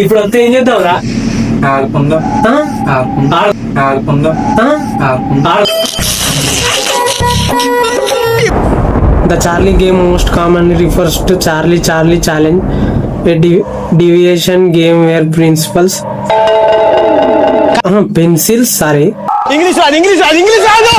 ఇప్పుడు వస్తే ఏం చేద్దాంరా? ఆడుకుందాం. ఆడుకుందాం. The Charlie game most commonly refers to Charlie challenge, a deviation game where principals pencils. Sorry. English రాదు.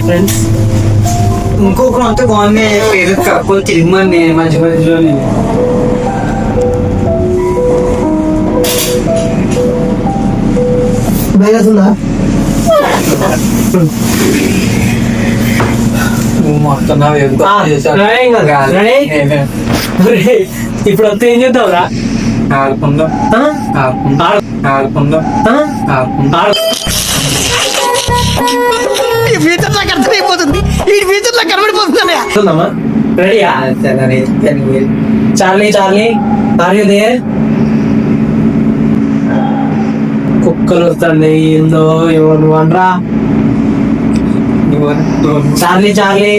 ఫ్రెండ్స్ ఇంకొక అంతా బాగుంది. పేరు కప్పులు తిరిగి మధ్య మధ్యలోనే మొత్తం ఇప్పుడు వస్తే ఏం చేద్దాంరా? ఆడుకుందాం. ఆడుకుందాం. ఫ్యూచర్ నాకు అర్థమైపోతుంది. ఈ ఫ్యూచర్ నాకు కనబడిపోతుందన్నయ్య. రెడీయా? Charlie are you there? కుక్కలు వస్తున్నాయి. ఏందో ఎవరు అనరా? Charlie Charlie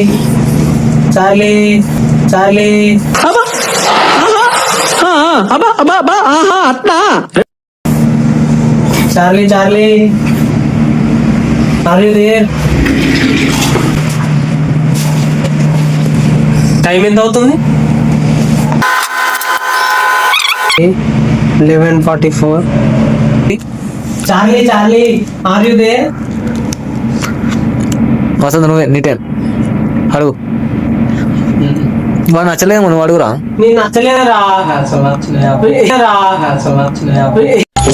are you there? Time ఎంత అవుతుంది? 11:44. Charlie are you there? Vasantha నువ్వే నీ టైం అడుగు. వాడు నచ్చలేదు నువ్వు అడుగురా. నేను నచ్చలేదురా.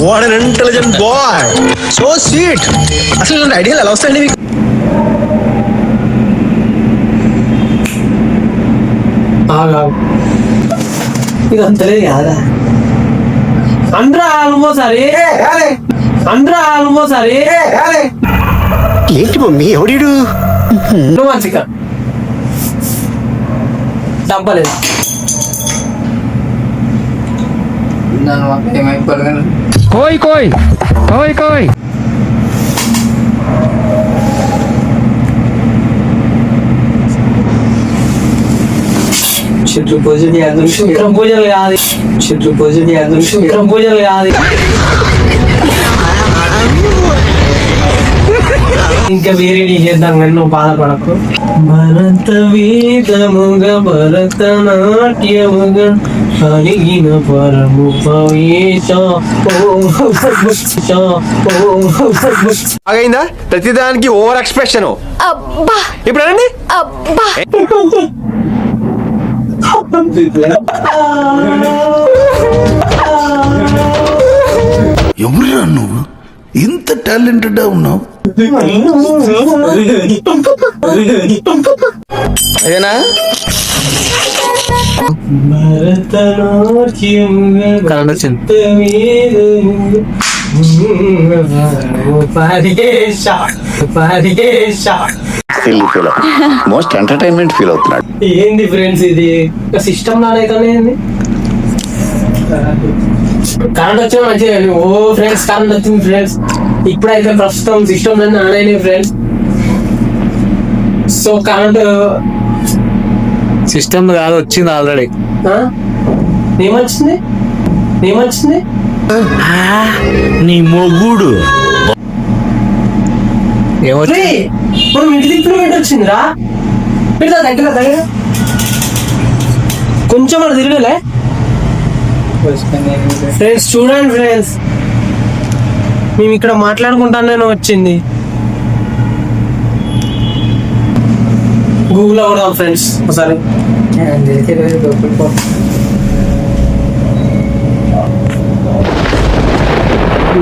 What an intelligent boy, so sweet. అసలు ఇలాంటి ఐడియాలు ఎలా వస్తాయండి మీకు? ఇది అంతలేదు కాదా? అంద్రా ఆల్మోసారి ఏంటి మమ్మీ ఎవడీడు? మంచిక డబ్బలేదు. కోయ్ చిత్ర పూజలు కాదు. ఇంకా వేరే చేద్దాం కానీ నువ్వు బాధపడకు. భరతనాట్యముగా అడిగిన పరము అయిందా? ప్రతిదానికి ఓవర్ ఎక్స్ప్రెషన్. ఇప్పుడు అనండి. ఎవరురా నువ్వు? ఇంత టాలెంటెడ్ ఉన్నావు. అదేనా? కరెంట్ వచ్చింది. మోస్ట్ ఎంటర్టైన్మెంట్ ఫీల్ అవుతున్నాడు. ఏంది ఫ్రెండ్స్ ఇది? సిస్టమ్ నాడైతేనే కరెంట్ వచ్చే మంచిగా. ఓ ఫ్రెండ్స్ కరెంట్ వచ్చింది ఫ్రెండ్స్. ఇప్పుడైతే ప్రస్తుతం సిస్టమ్ అన్నీ ఆన్ అయినాయి ఫ్రెండ్స్. సో కరెంట్ సిస్టమ్ కాదు, వచ్చింది ఆల్రెడీ. ఏమొచ్చింది? నీ మొగుడు ఏమొచ్చి ఇప్పుడు ఇంటి దిక్కులు వచ్చిందిరా. పెడతా దగ్గర కొంచెం అలా తిరగలే ఫ్రెండ్స్. చూడండి ఫ్రెండ్స్, మేము ఇక్కడ మాట్లాడుకుంటానే వచ్చింది. గూగుల్లో కూడా ఫ్రెండ్స్ ఒకసారి.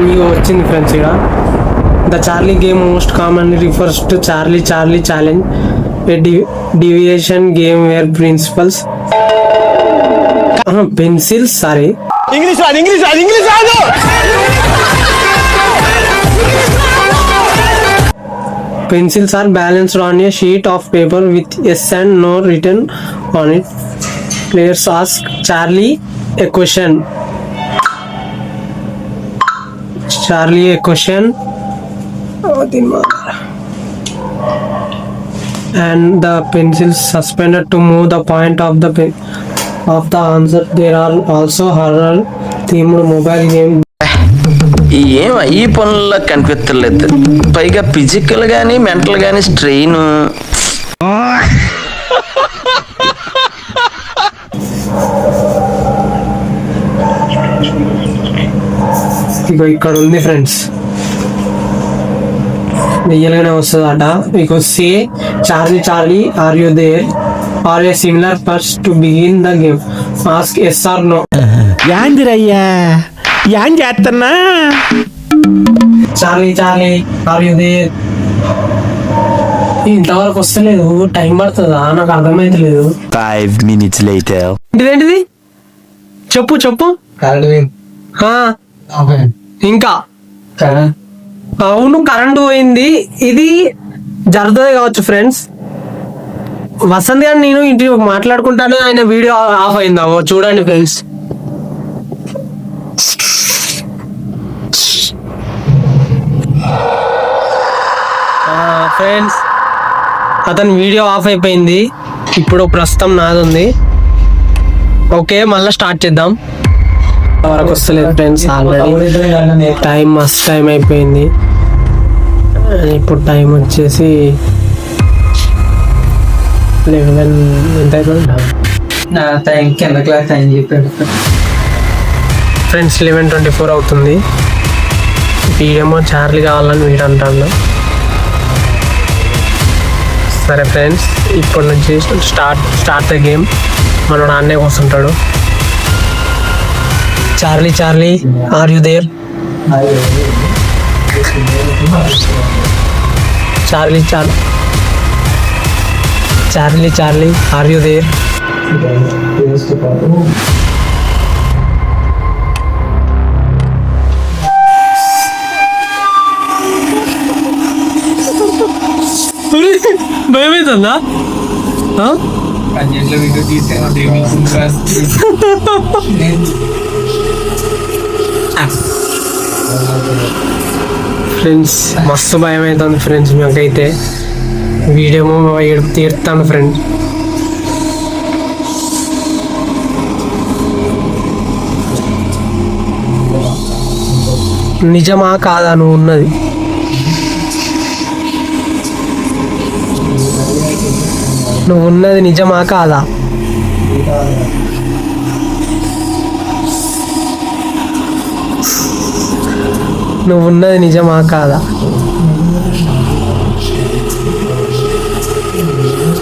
మీకు వచ్చింది ఫ్రెండ్స్ ఇక్కడ. The Charlie game most commonly refers to Charlie challenge, a deviation game where principals pencils. Sorry. English రాదు. Pencils are balanced on a sheet of paper with yes and no written on it. Players ask Charlie a question. Charlie, a question. And the pencil suspended to move the point of the answer. There are also horror themed mobile game. ఏం ఈ పనుల్లో కనిపించలేదు, పైగా physical గానీ mental గానీ strain. ఇగో ఇక్కడ ఉంది friends, రియల్గానే వస్తుందట. ఇగో say Charlie Charlie are you there or a similar phrase to begin the game, ask yes or no. యాందిరయ్యా యాన్ చేస్తున్నా. Charlie Charlie are you there. ఇంతవరకు వస్తలేదు, టైం పడుతుందా నాకు అర్థమైతలేదు. 5 minutes later. ఏంటిది చెప్పు చెప్పు. ఆ, ఇంకా అవును కరెంట్ పోయింది. ఇది జరుగుతుంది కావచ్చు ఫ్రెండ్స్. వసంత్ గారు నేను ఇంటి మాట్లాడుకుంటాను, ఆయన వీడియో ఆఫ్ అయిందామో చూడండి ఫ్రెండ్స్. ఫ్రెండ్స్ అతని వీడియో ఆఫ్ అయిపోయింది. ఇప్పుడు ప్రస్తుతం నాది ఉంది. ఓకే మళ్ళీ స్టార్ట్ చేద్దాం. వరకు వస్తలేదు ఫ్రెండ్స్, ఆల్రెడీ టైం మస్తు టైం అయిపోయింది. ఇప్పుడు టైం వచ్చేసి 11 ఎంత అయిపోయింది నా టైం కింద క్లాస్ టైం చెప్పాడు ఫ్రెండ్స్. 11:24 అవుతుంది. వీడేమో చార్లీ కావాలని వీడు అంటాడు. సరే ఫ్రెండ్స్, ఇప్పటి నుంచి స్టార్ట్ ద గేమ్. మనోడు ఆన్నే కూర్చుంటాడు. Charlie Charlie are you there. Charlie Charlie Charlie are you there. భయమవుతుందా? వీడియో ఫ్రెండ్స్ మస్తు భయం అవుతుంది ఫ్రెండ్స్. మాకైతే వీడేమో ఏడుపు తీరుతాను ఫ్రెండ్స్. నిజమా కాదా నువ్వు ఉన్నది? నువ్వు ఉన్నది నిజమా కాదా? నువ్వు ఉన్నది నిజమా కాదా?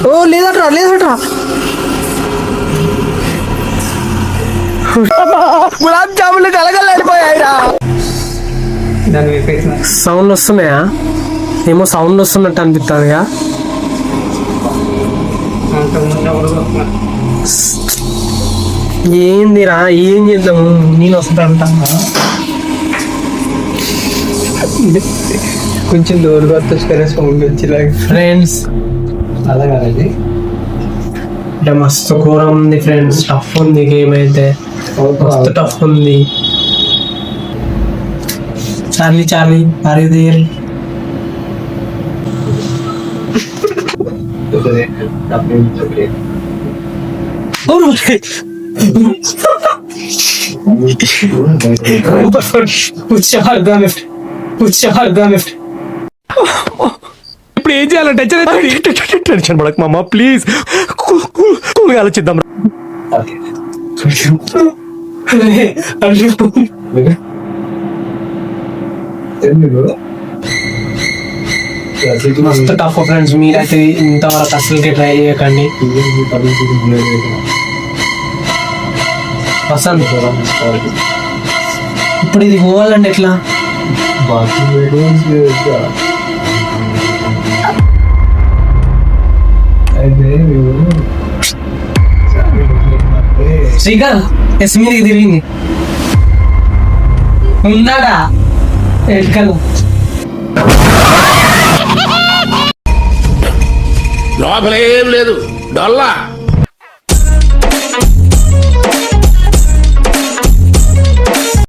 ఓ లేదట్రా లేదట్రా. గులాబ్ జాములు కలగలేడిపోయాయిరా. దాని వైపు సౌండ్ వస్తున్నాయా? ఏమో సౌండ్ వస్తున్నట్టు అనిపిస్తుందిగా. ఏందిరా ఏం చేద్దాము, నేను వస్తుందంట. కొంచెం దూరంగా వస్తే సౌండ్ వచ్చేలాగా ఫ్రెండ్స్ అలా కాదండి. అంటే మస్తు ఘోరం ఉంది ఫ్రెండ్స్. టఫ్ ఉంది గేమ్ అయితే, మస్తు టఫ్ ఉంది. Charlie Charlie are you there. ఇప్పుడు ఏం చేయాలి? టెన్షన్ పడక మామ ప్లీజ్, ఆలోచిద్దాం. మస్తు టఫ్ ఫ్రెండ్స్. మీరైతే ఇంతవరకు అసలుకి ట్రై చేయకండి. వసంత్ ఇప్పుడు ఇది పోవాలండి ఎట్లా? శ్రీకర్ ఎస్ మీదకి తిరిగింది ఉందాడా ఎట్కల్లా. లోపల ఏం లేదు డొల్లా.